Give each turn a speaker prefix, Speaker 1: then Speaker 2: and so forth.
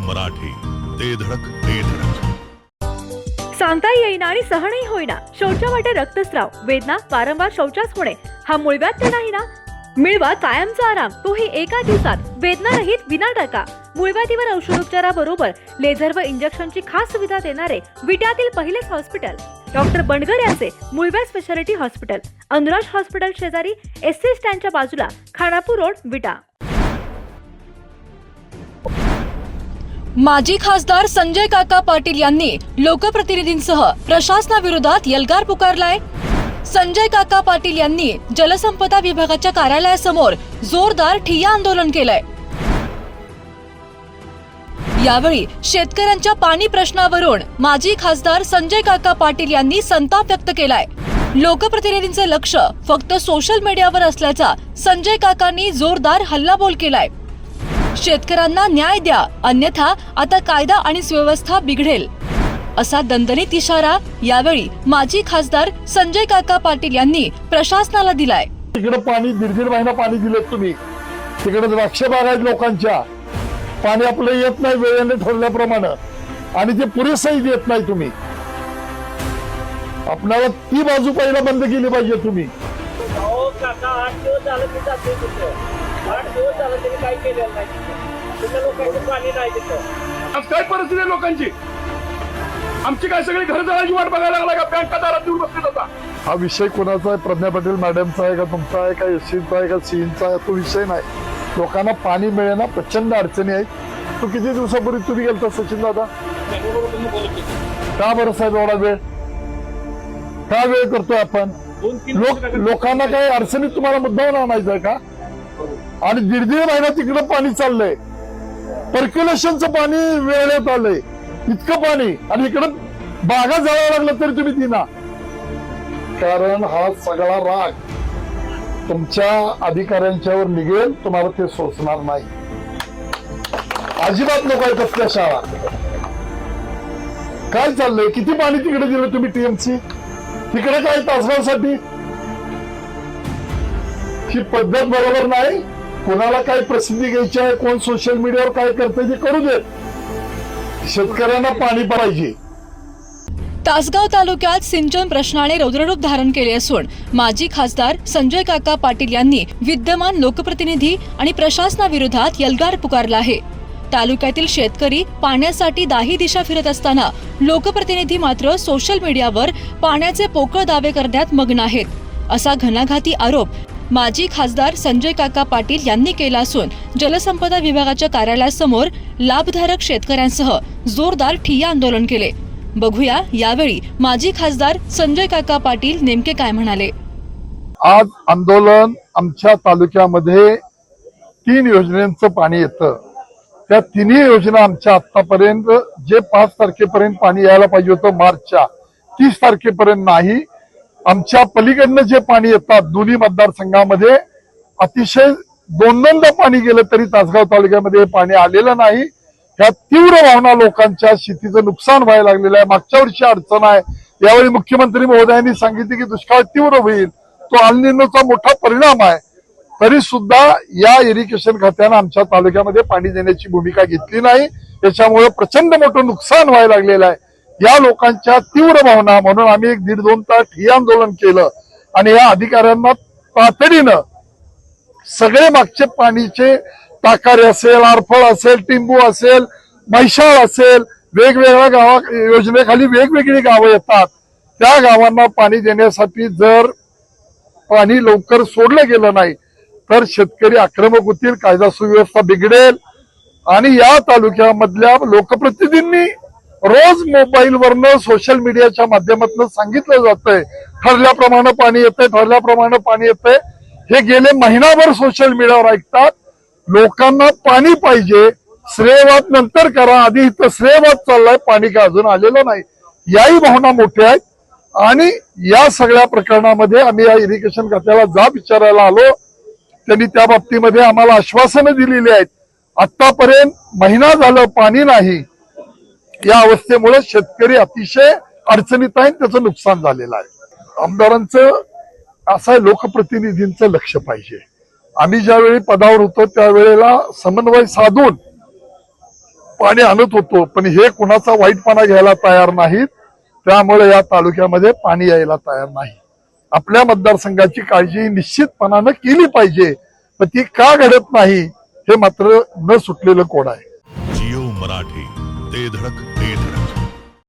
Speaker 1: मराठी, ते धडक ते धडक.
Speaker 2: सांगता येईना आणि सहनही होईना शौचा वाटे रक्तस्राव, वेदना, वारंवार शौचास होणे हा मूळव्याध तर नाही ना? मिळवा कायमचा आराम, तोही एका दिवसात, वेदना रहित विना टाका. मूळव्याधीवर औषधोपचाराबरोबर लेझर व इंजेक्शनची खास सुविधा देणारे विट्यातील पहिलेच हॉस्पिटल डॉक्टर बंडगर यांचे मूळव्याध स्पेशालिटी हॉस्पिटल, अनुराज हॉस्पिटल शेजारी, एसटी स्टँडच्या बाजूला, खानापूर रोड, विटा.
Speaker 3: माजी खासदार संजय काका पाटील यांनी लोकप्रतिनिधींसह प्रशासनाविरोधात एल्गार पुकारलाय. संजय काका पाटील यांनी जलसंपदा विभागाच्या कार्यालयासमोर जोरदार ठिय्या आंदोलन केलंय. यावेळी शेतकऱ्यांच्या पाणी प्रश्नावरून माजी खासदार संजय काका पाटील यांनी संताप व्यक्त केलाय. लोकप्रतिनिधींचे लक्ष फक्त सोशल मीडियावर असल्याचा संजय काकांनी जोरदार हल्लाबोल केलाय. शेतकऱ्यांना न्याय द्या, अन्यथा आता कायदा आणि सुव्यवस्था बिघडेल, असा दणदणीत इशारा यावेळी माजी खासदार संजय काका पाटील यांनी प्रशासनाला दिलाय.
Speaker 4: तिकडे पाणी दीड महिना पाणी दिलं तुम्ही, तिकडे द्राक्ष बाग आहेत लोकांच्या, पाणी आपलं येत नाही वेळेने ठरल्याप्रमाणे, आणि ते पुरेसंही देत नाही तुम्ही. आपल्याला ती बाजू पहिला बंद केली पाहिजे तुम्ही.
Speaker 5: काका 8 दिवस झालं मी जाते तिथं, 8 दिवस झालं त्यांनी काही केलेलं नाही तिथं. लोकांचं पाणी नाही तिथं.
Speaker 6: आज काय परिस्थिती आहे लोकांची? आमची काय सगळी घर जळायची वाट बघायला लागला का? बँका दारात देऊन बसले होता.
Speaker 4: हा विषय कोणाचा आहे? प्रज्ञा पाटील मॅडमचा आहे का, तुमचा आहे का, एससीचा आहे का, सीएनचा आहे? तो विषय नाही. लोकांना पाणी मिळेना, प्रचंड अडचणी आहेत. तो किती दिवसापूर्वी तुम्ही गेलता सचिन दादा? का बरं साहेब एवढा वेळ का वेळ करतोय आपण? लोकांना काही अडचणीत तुम्हाला मुद्दावर आणायचंय का? आणि दीड महिना तिकडं पाणी चाललंय, पर्क्युलेशनचं पाणी वेळेत आलंय, इतकं पाणी, आणि इकडं बागा जावं लागलं तरी तुम्ही दिना. कारण हा सगळा राग तुमच्या अधिकाऱ्यांच्यावर निघेल, तुम्हाला ते सोसणार नाही. अजिबात नको आहे कसल्या शाळा. काय चाललंय? किती पाणी तिकडे दिलं तुम्ही टीएमसी? तिकडे काय तासगावसाठी? ही पद्धत बरोबर नाही. कोणाला काय प्रसिद्धी घ्यायची आहे, कोण सोशल मीडियावर काय करतंय ते करू देत. शेतकऱ्यांना पाणी पाहिजे.
Speaker 3: तासगाव तालुक्यात सिंचन प्रश्नाने रौद्ररूप धारण केले असून माजी खासदार संजय काका पाटील यांनी विद्यमान लोकप्रतिनिधी आणि प्रशासनाविरोधात एल्गार पुकारला आहे. तालुक्यातील शेतकरी पाण्यासाठी दाही दिशा फिरत असताना लोकप्रतिनिधी मात्र सोशल मीडियावर पाण्याचे पोकळ दावे करण्यात मग्न आहेत, असा घणाघाती आरोप माजी खासदार संजय काका पाटील यांनी केला असून जलसंपदा विभागाच्या कार्यालयासमोर लाभधारक शेतकऱ्यांसह जोरदार ठिय्या आंदोलन केले. बघूया यावेळी माजी खासदार संजय काका पाटील नेमके काय म्हणाले.
Speaker 4: आज आंदोलन, आमच्या तालुक्यामध्ये 3 योजनांचं पाणी येतं. त्या 3 योजना आमच्या आतापर्यंत जे 5 तारखेपर्यंत पाणी यायला पाहिजे होतं, मार्चच्या 30 तारखेपर्यंत नाही. आमच्या पलीकडनं जे पाणी येतात दोन्ही मतदारसंघामध्ये अतिशय 2-2दा पाणी गेलं तरी तासगाव तालुक्यामध्ये हे पाणी आलेलं नाही. ह्या तीव्र भावना लोकांच्या, शेतीचं नुकसान व्हायला लागलेलं आहे. मागच्या वर्षी अडचण आहे, यावेळी मुख्यमंत्री महोदयांनी सांगितले की दुष्काळ तीव्र होईल, तो अल निनोचा मोठा परिणाम आहे. तरी सुद्धा या इरिगेशन खात्यानं आमच्या तालुक्यामध्ये पाणी देण्याची भूमिका घेतली नाही. त्याच्यामुळे प्रचंड मोठं नुकसान व्हायला लागलेलं आहे. या लोकांच्या तीव्र भावना म्हणून आम्ही 1-1.5-2 तास ठिय्या आंदोलन केलं आणि या अधिकाऱ्यांना तातडीनं सगळे मागचे पाणीचे ताकारे असेल, आरफळ असेल, टिंबू असेल, म्हैसाळ असेल, वेगवेगळ्या योजनेखाली वेगवेगळी गावं येतात, त्या गावांना पाणी देण्यासाठी जर पाणी लवकर सोडलं गेलं नाही तर शेतकरी आक्रमक होतील, कायदा सुव्यवस्था बिघडेल. आणि या तालुक्यामधल्या लोकप्रतिनिधींनी रोज मोबाईलवरनं, सोशल मीडियाच्या माध्यमातून सांगितलं जातंय ठरल्याप्रमाणे पाणी येतंय, ठरल्याप्रमाणे पाणी येतंय. हे गेले महिनाभर सोशल मीडियावर ऐकतात. लोकांना पाणी पाहिजे, श्रेयवाद नंतर करा, आधी इथं श्रेयवाद चाललाय, पाणी का अजून आलेलं नाही. याही भावना मोठ्या आहेत. आणि या सगळ्या प्रकरणामध्ये आम्ही या इरिगेशन खात्याला जाब विचारायला आलो. त्यांनी त्या बाबतीमध्ये आम्हाला आश्वासनं दिलेली आहेत. आतापर्यंत महिना झालं पाणी नाही. या अवस्थेमुळे शेतकरी अतिशय अडचणीत आहे, त्याचं नुकसान झालेलं आहे. आमदारांचं असं आहे, लोकप्रतिनिधींचं लक्ष पाहिजे. आम्ही ज्यावेळी पदावर होतो त्यावेळेला समन्वय साधून पाणी आणत होतो, पण हे कुणाचा वाईटपणा घ्यायला तयार नाहीत. त्यामुळे या तालुक्यामध्ये पाणी यायला तयार नाही. आपल्या मतदारसंघाची काळजी निश्चितपणानं केली पाहिजे, पण ती का घडत नाही हे मात्र न सुटलेलं कोड आहे.
Speaker 1: जिओ मराठी ते धडक ते धडक.